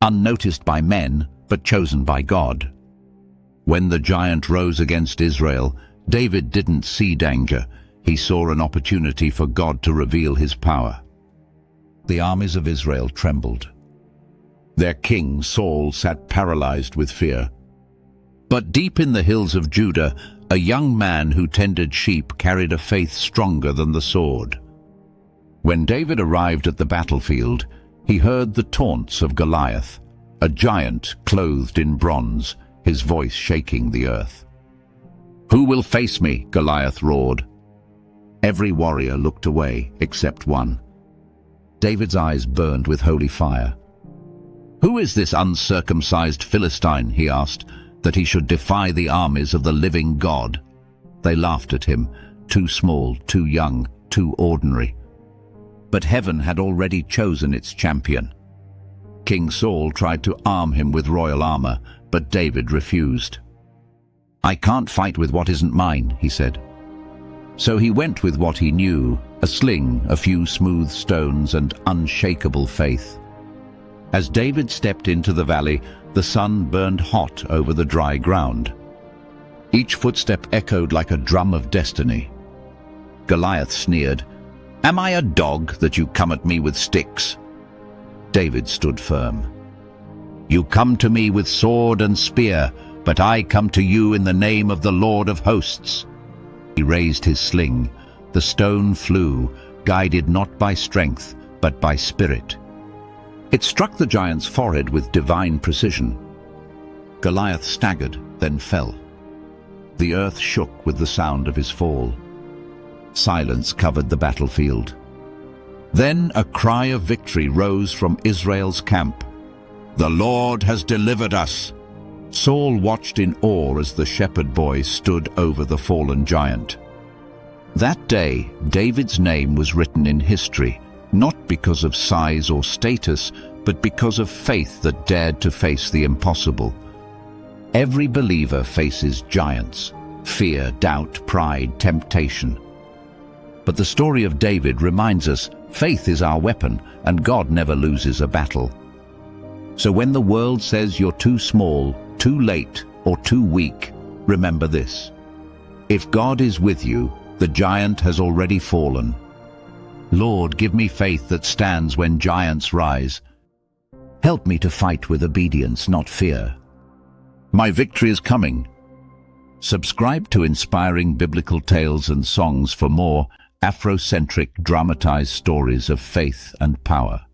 unnoticed by men, but chosen by God. When the giant rose against Israel, David didn't see danger. He saw an opportunity for God to reveal his power. The armies of Israel trembled. Their king, Saul, sat paralyzed with fear. But deep in the hills of Judah, a young man who tended sheep carried a faith stronger than the sword. When David arrived at the battlefield, he heard the taunts of Goliath, a giant clothed in bronze, his voice shaking the earth. "Who will face me?" Goliath roared. Every warrior looked away, except one. David's eyes burned with holy fire. "Who is this uncircumcised Philistine," he asked, "that he should defy the armies of the living God?" They laughed at him, too small, too young, too ordinary. But heaven had already chosen its champion. King Saul tried to arm him with royal armor, but David refused. "I can't fight with what isn't mine," he said. So he went with what he knew, a sling, a few smooth stones, and unshakable faith. As David stepped into the valley, the sun burned hot over the dry ground. Each footstep echoed like a drum of destiny. Goliath sneered, "Am I a dog that you come at me with sticks?" David stood firm. "You come to me with sword and spear, but I come to you in the name of the Lord of hosts." He raised his sling. The stone flew, guided not by strength, but by spirit. It struck the giant's forehead with divine precision. Goliath staggered, then fell. The earth shook with the sound of his fall. Silence covered the battlefield. Then a cry of victory rose from Israel's camp. "The Lord has delivered us!" Saul watched in awe as the shepherd boy stood over the fallen giant. That day, David's name was written in history, not because of size or status, but because of faith that dared to face the impossible. Every believer faces giants: fear, doubt, pride, temptation. But the story of David reminds us faith is our weapon, and God never loses a battle. So when the world says you're too small, too late, or too weak, remember this: if God is with you, the giant has already fallen. Lord, give me faith that stands when giants rise. Help me to fight with obedience, not fear. My victory is coming. Subscribe to inspiring biblical tales and songs for more Afrocentric dramatized stories of faith and power.